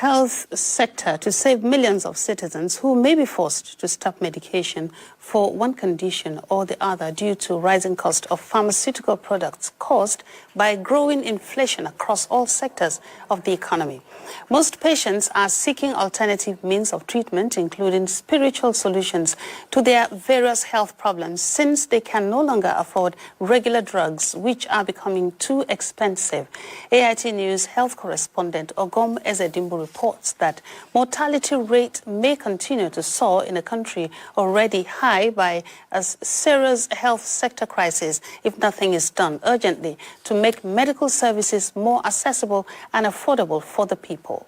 health sector to save millions of citizens who may be forced to stop medication for one condition or the other due to rising cost of pharmaceutical products caused by growing inflation across all sectors of the economy. Most patients are seeking alternative means of treatment, including spiritual solutions to their various health problems, since they can no longer afford regular drugs, which are becoming too expensive. AIT News health correspondent Ogom Ezedimbu reports that mortality rate may continue to soar in a country already high by a serious health sector crisis if nothing is done urgently to make medical services more accessible and affordable for the people.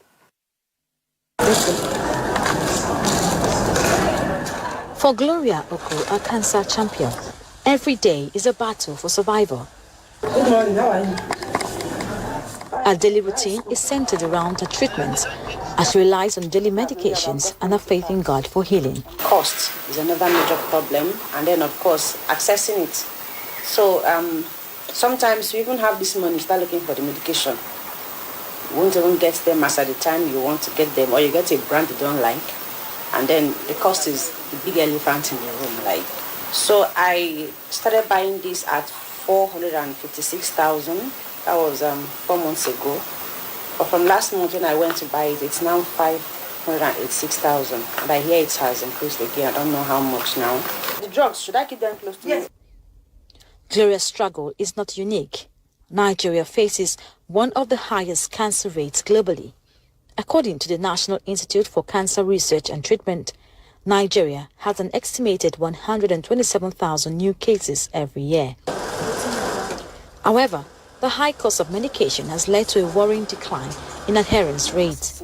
For Gloria Oko, a cancer champion, every day is a battle for survival. Good morning, how are you? Her daily routine is centered around her treatment as she relies on daily medications and her faith in God for healing. Cost is another major problem, and then of course accessing it. So sometimes you even have this money, start looking for the medication. You won't even get them as at the time you want to get them, or you get a brand you don't like, and then the cost is the big elephant in the room. Like, so I started buying this at 456,000. That was 4 months ago. But from last month when I went to buy it, it's now 586,000. And I hear it has increased again. I don't know how much now. The drugs, should I keep them close to me? Gloria's struggle is not unique. Nigeria faces one of the highest cancer rates globally. According to the National Institute for Cancer Research and Treatment, Nigeria has an estimated 127,000 new cases every year. However, the high cost of medication has led to a worrying decline in adherence rates.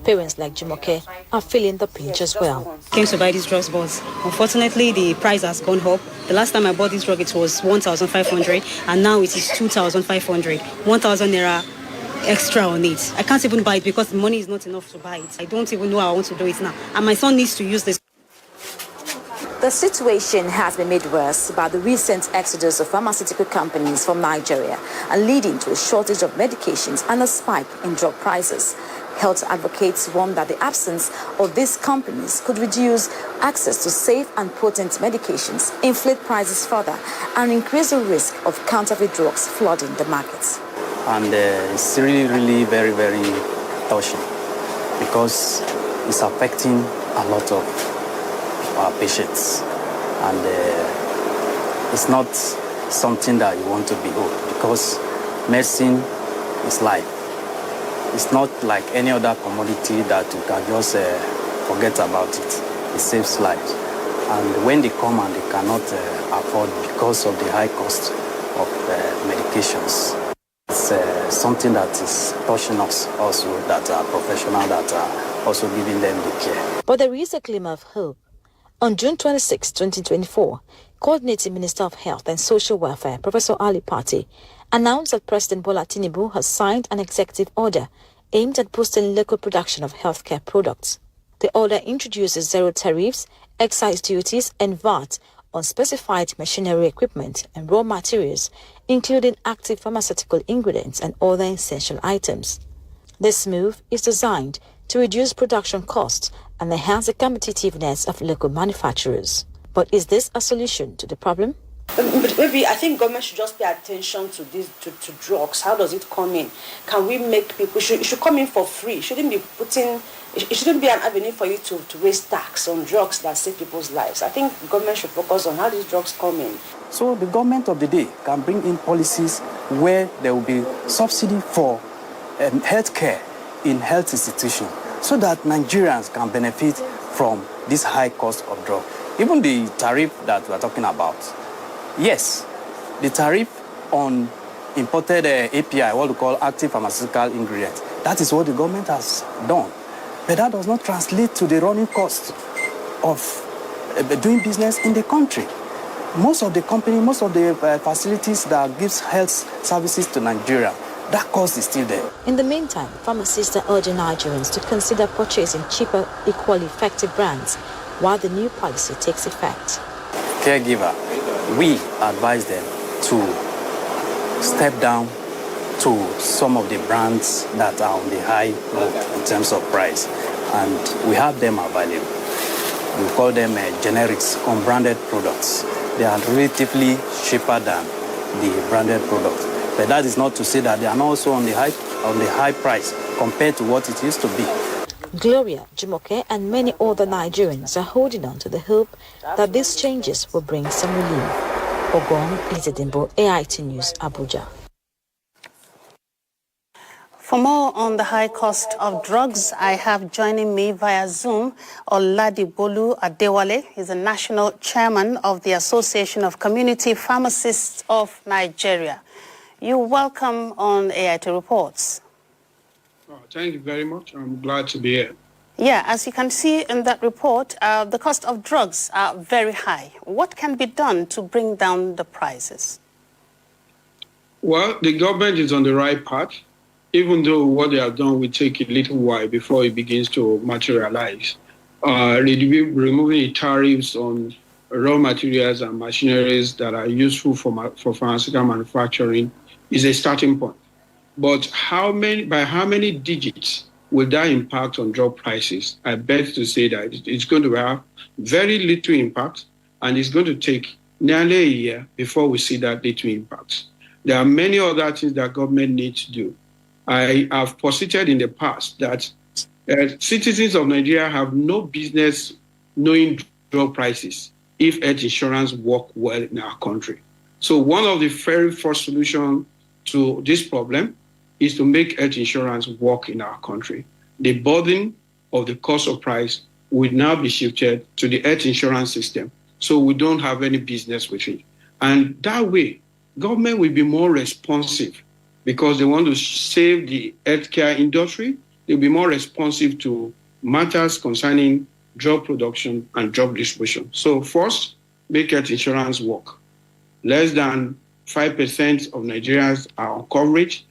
Parents like Jumoke are feeling the pinch as well. Came to buy these drugs, but unfortunately the price has gone up. The last time I bought this drug, it was 1,500, and now it is 2,500. 1,000 naira extra on it. I can't even buy it because the money is not enough to buy it. I don't even know how I want to do it now, and my son needs to use this. The situation has been made worse by the recent exodus of pharmaceutical companies from Nigeria and leading to a shortage of medications and a spike in drug prices. Health advocates warn that the absence of these companies could reduce access to safe and potent medications, inflate prices further, and increase the risk of counterfeit drugs flooding the markets. And it's really very, very touching because it's affecting a lot of our patients, and it's not something that you want to behold because medicine is life. It's not like any other commodity that you can just forget about it. It saves lives, and when they come and they cannot afford because of the high cost of medications, it's something that is touching us also, that are professional, that are also giving them the care. But there is a glimmer of hope. On June 26, 2024, Coordinating Minister of Health and Social Welfare, Professor Ali Pate, announced that President Bola Tinubu has signed an executive order aimed at boosting local production of healthcare products. The order introduces zero tariffs, excise duties, and VAT on specified machinery equipment and raw materials, including active pharmaceutical ingredients and other essential items. This move is designed to reduce production costs and enhance the competitiveness of local manufacturers. But is this a solution to the problem? Maybe I think government should just pay attention to this, to drugs. How does it come in? Can we make people, it should come in for free. It shouldn't be an avenue for you to raise tax on drugs that save people's lives. I think government should focus on how these drugs come in. So the government of the day can bring in policies where there will be subsidy for health care in health institutions, so that Nigerians can benefit from this high cost of drug. Even the tariff that we are talking about, yes, the tariff on imported API, what we call active pharmaceutical ingredients, that is what the government has done. But that does not translate to the running cost of doing business in the country. Most of the facilities that gives health services to Nigeria, that cost is still there. In the meantime, pharmacists are urging Nigerians to consider purchasing cheaper, equally effective brands while the new policy takes effect. Caregiver, we advise them to step down to some of the brands that are on the high note in terms of price. And we have them available. We call them generics, unbranded products. They are relatively cheaper than the branded products. But that is not to say that they are not also on the high price compared to what it used to be. Gloria, Jumoke, and many other Nigerians are holding on to the hope that these changes will bring some relief. Ogon Izedimbo, AIT News, Abuja. For more on the high cost of drugs, I have joining me via Zoom Oladibolu Adewale. He's the national chairman of the Association of Community Pharmacists of Nigeria. You're welcome on AIT Reports. Oh, thank you very much. I'm glad to be here. Yeah, as you can see in that report, the cost of drugs are very high. What can be done to bring down the prices? Well, the government is on the right path, even though what they have done will take a little while before it begins to materialize. Removing the tariffs on raw materials and machineries that are useful for pharmaceutical manufacturing is a starting point. But by how many digits will that impact on drug prices? I bet to say that it's going to have very little impact, and it's going to take nearly a year before we see that little impact. There are many other things that government needs to do. I have posited in the past that citizens of Nigeria have no business knowing drug prices if health insurance work well in our country. So one of the very first solutions to this problem is to make health insurance work in our country. The burden of the cost of price will now be shifted to the health insurance system, so we don't have any business with it. And that way, government will be more responsive because they want to save the healthcare industry. They'll be more responsive to matters concerning drug production and drug distribution. So first, make health insurance work. Less than 5% of Nigerians are on coverage,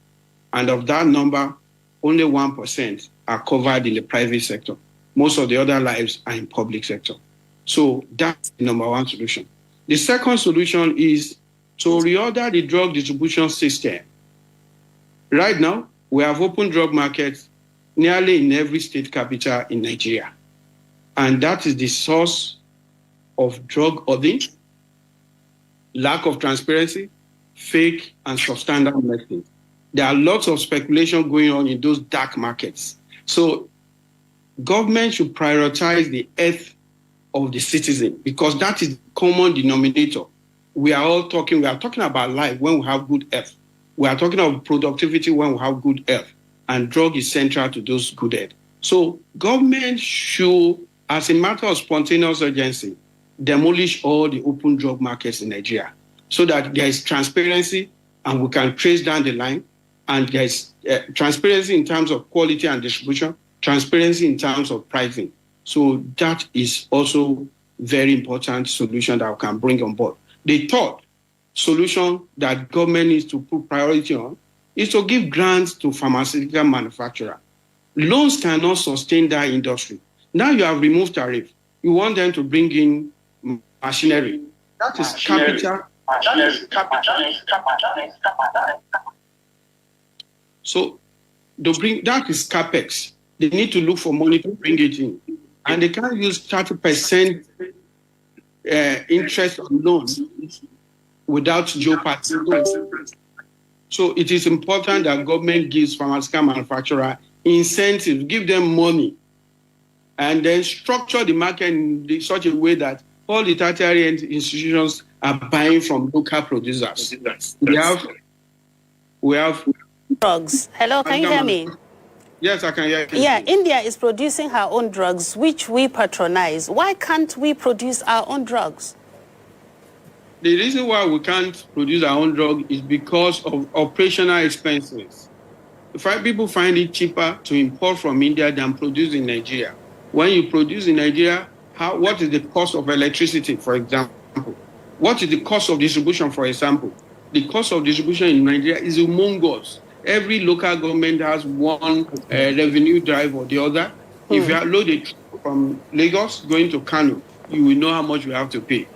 and of that number, only 1% are covered in the private sector. Most of the other lives are in public sector. So that's the number one solution. The second solution is to reorder the drug distribution system. Right now, we have open drug markets nearly in every state capital in Nigeria. And that is the source of drug hoarding, lack of transparency, fake and substandard medicine. There are lots of speculation going on in those dark markets. So government should prioritize the health of the citizen because that is the common denominator. We are talking about life when we have good health. We are talking about productivity when we have good health. And drug is central to those good health. So government should, as a matter of spontaneous urgency, demolish all the open drug markets in Nigeria so that there is transparency and we can trace down the line. And there is transparency in terms of quality and distribution, transparency in terms of pricing. So that is also very important solution that we can bring on board. The third solution that government needs to put priority on is to give grants to pharmaceutical manufacturers. Loans cannot sustain that industry. Now you have removed tariff. You want them to bring in machinery. That is capital. So that is capex. They need to look for money to bring it in. And they can't use 30% interest on loans without jeopardy. So it is important that government gives pharmaceutical manufacturers incentives, give them money, and then structure the market in such a way that all the tertiary institutions are buying from local producers. We have drugs. Hello, can you hear me? Yes, I can hear you. Yeah, India is producing her own drugs, which we patronize. Why can't we produce our own drugs? The reason why we can't produce our own drug is because of operational expenses. People find it cheaper to import from India than produce in Nigeria. When you produce in Nigeria, what is the cost of electricity, for example? What is the cost of distribution, for example? The cost of distribution in Nigeria is humongous. Every local government has one revenue drive or the other. If you are loaded from Lagos going to Kano, you will know how much you have to pay.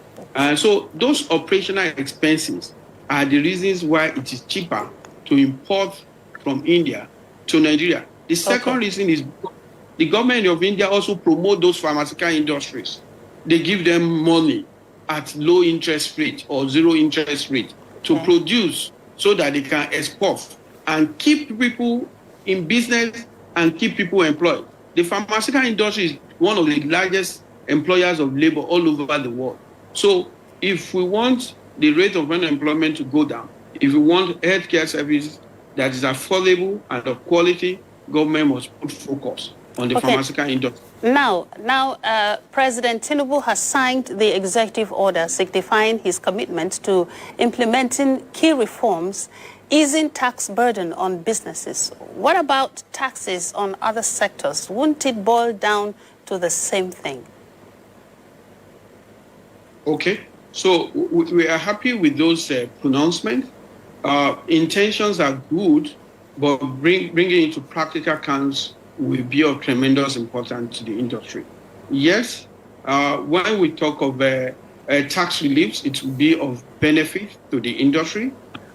So those operational expenses are the reasons why it is cheaper to import from India to Nigeria. The second reason is the government of India also promote those pharmaceutical industries. They give them money at low interest rate or zero interest rate to produce so that they can export and keep people in business and keep people employed. The pharmaceutical industry is one of the largest employers of labor all over the world. So if we want the rate of unemployment to go down, if we want healthcare services that is affordable and of quality, government must put focus on the pharmaceutical industry. Now, President Tinubu has signed the executive order signifying his commitment to implementing key reforms, easing tax burden on businesses. What about taxes on other sectors? Wouldn't it boil down to the same thing? Okay, so we are happy with those pronouncements. Intentions are good, but bringing it into practical accounts will be of tremendous importance to the industry. Yes, when we talk of tax reliefs, it will be of benefit to the industry.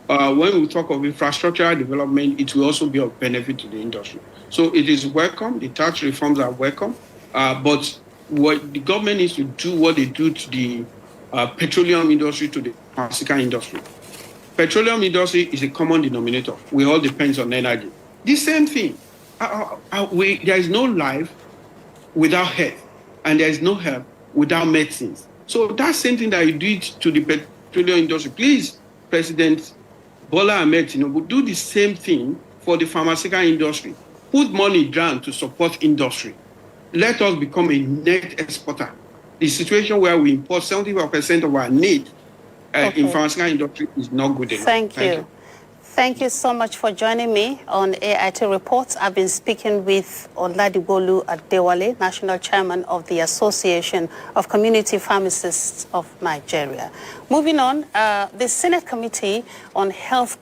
When we talk of infrastructural development, it will also be of benefit to the industry. So it is welcome. The tax reforms are welcome. But what the government needs to do, what they do to the petroleum industry, to the pharmaceutical industry. Petroleum industry is a common denominator. We all depend on energy. The same thing. There is no life without health, and there is no health without medicines. So that same thing that you did to the petroleum industry, please, President Bola Ahmed Tinubu, do the same thing for the pharmaceutical industry. Put money down to support industry. Let us become a net exporter. The situation where we import 75% of our need in pharmaceutical industry is not good enough. Thank you. Thank you so much for joining me on AIT Reports. I've been speaking with Oladigbolu Adewale, National Chairman of the Association of Community Pharmacists of Nigeria. Moving on, the Senate Committee on Health